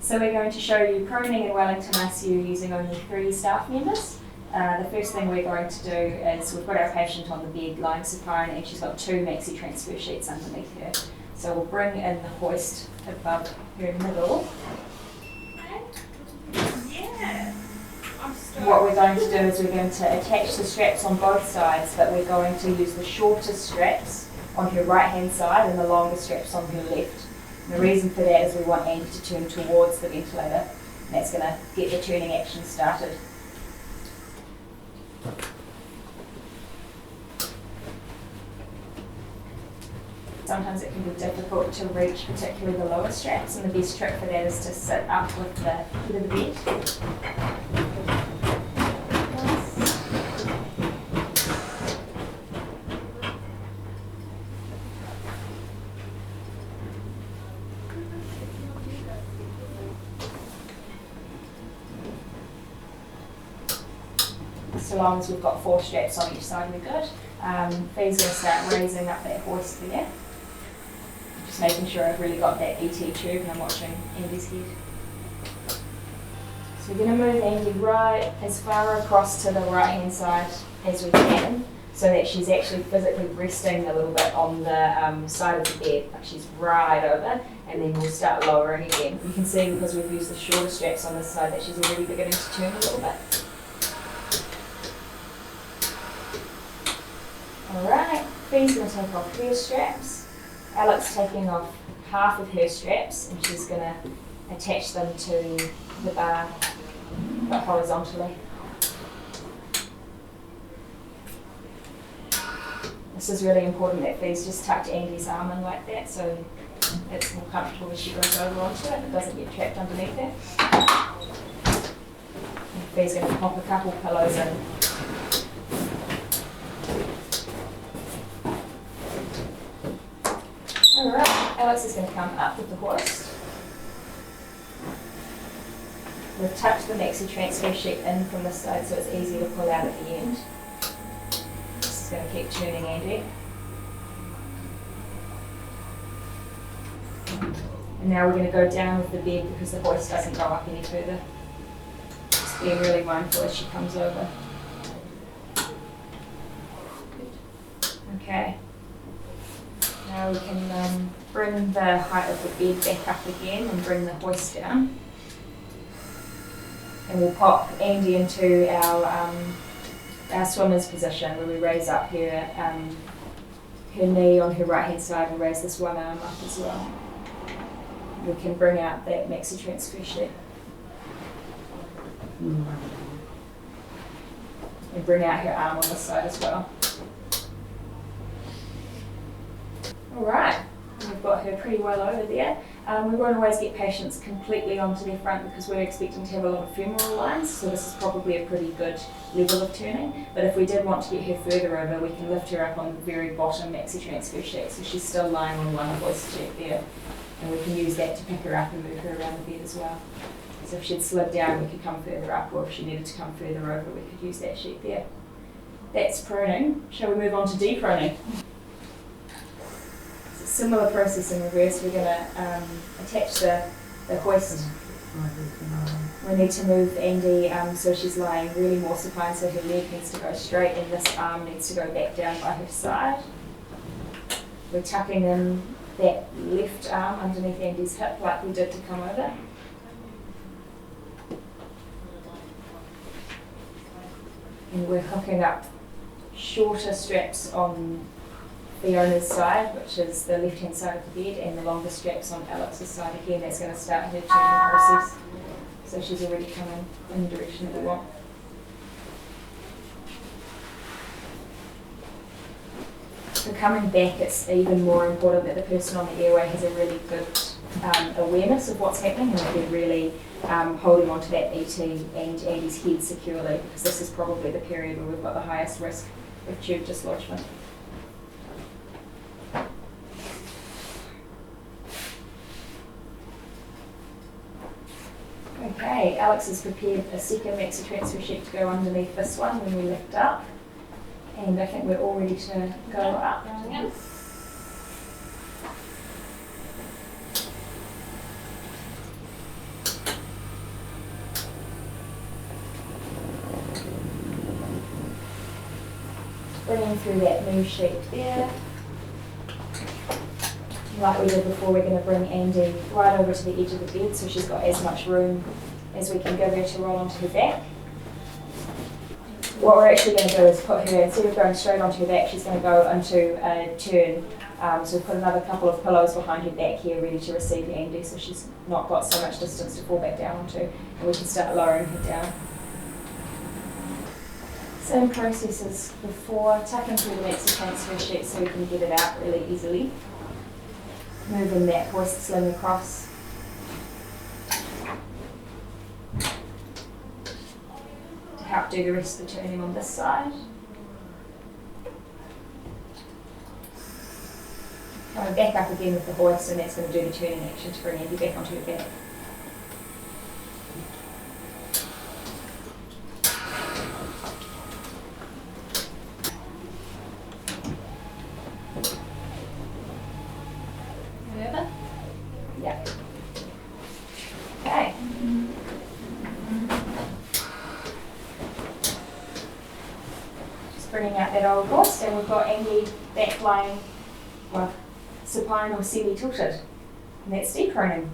So we're going to show you proning in Wellington ICU using only 3 staff members. The first thing we're going to do is we've got our patient on the bed lying supine and she's got 2 maxi transfer sheets underneath her. So we'll bring in the hoist above her middle. Yeah. What we're going to do is we're going to attach the straps on both sides, but we're going to use the shortest straps on her right hand side and the longer straps on her left. And the reason for that is we want Andy to turn towards the ventilator, and that's going to get the turning action started. Sometimes it can be difficult to reach particularly the lower straps, and the best trick for that is to sit up with the head of the bed. So long as we've got 4 straps on each side, we're good. Fee's going to start raising up that hoist there. Just making sure I've really got that ET tube and I'm watching Andy's head. So we're going to move Andy right as far across to the right hand side as we can, so that she's actually physically resting a little bit on the side of the bed, like she's right over, and then we'll start lowering again. You can see because we've used the shorter straps on this side that she's already beginning to turn a little bit. Alright, Fee's going to take off her straps. Alex taking off half of her straps and she's going to attach them to the bar, but horizontally. This is really important that Fee's just tucked Andy's arm in like that so it's more comfortable as she goes over onto it. It doesn't get trapped underneath it. And Fee's going to pop a couple pillows in. Alright, Alex is going to come up with the hoist. We've tucked the maxi transfer sheet in from this side so it's easy to pull out at the end. Just going to keep turning Andy. And now we're going to go down with the bed because the hoist doesn't go up any further. Just being really mindful as she comes over. Okay. Now we can bring the height of the bed back up again and bring the hoist down. And we'll pop Andy into our swimmer's position where we raise up her knee on her right hand side and raise this one arm up as well. We can bring out that maxi transfer sheet. And bring out her arm on this side as well. Alright, we've got her pretty well over there. We won't always get patients completely onto their front because we're expecting to have a lot of femoral lines, so this is probably a pretty good level of turning. But if we did want to get her further over, we can lift her up on the very bottom maxi transfer sheet, so she's still lying on one hoist jet there. And we can use that to pick her up and move her around the bed as well. So if she'd slid down, we could come further up, or if she needed to come further over, we could use that sheet there. That's proning. Shall we move on to deproning? Similar process in reverse. We're going to attach the hoist. We need to move Andy so she's lying really more supine, so her leg needs to go straight and this arm needs to go back down by her side. We're tucking in that left arm underneath Andy's hip like we did to come over. And we're hooking up shorter straps on Fiona's side, which is the left hand side of the bed, and the longer straps on Alex's side. Again, that's going to start her turning process. So she's already coming in the direction that we want. So coming back, it's even more important that the person on the airway has a really good awareness of what's happening and that they're really holding onto that ET and Andy's head securely, because this is probably the period where we've got the highest risk of tube dislodgement. Okay, Alex has prepared a second maxi transfer sheet to go underneath this one when we lift up, and I think we're all ready to go up. Yeah. bringing through that new sheet there. Like we did before, we're going to bring Andy right over to the edge of the bed so she's got as much room as we can give her to roll onto her back. What we're actually going to do is put her, instead of going straight onto her back, she's going to go into a turn. So we've put another couple of pillows behind her back here ready to receive Andy so she's not got so much distance to fall back down onto, and we can start lowering her down. Same process as before, tucking through the maxi transfer sheet so we can get it out really easily. Moving that hoist sling across. To help do the rest of the turning on this side. Coming back up again with the hoist, and that's going to do the turning action to bring Andy back onto her back. Over? Yeah. Okay. Just bringing out that old hoist, and we've got Andy back lying, well, supine or semi-tilted. And that's deproning.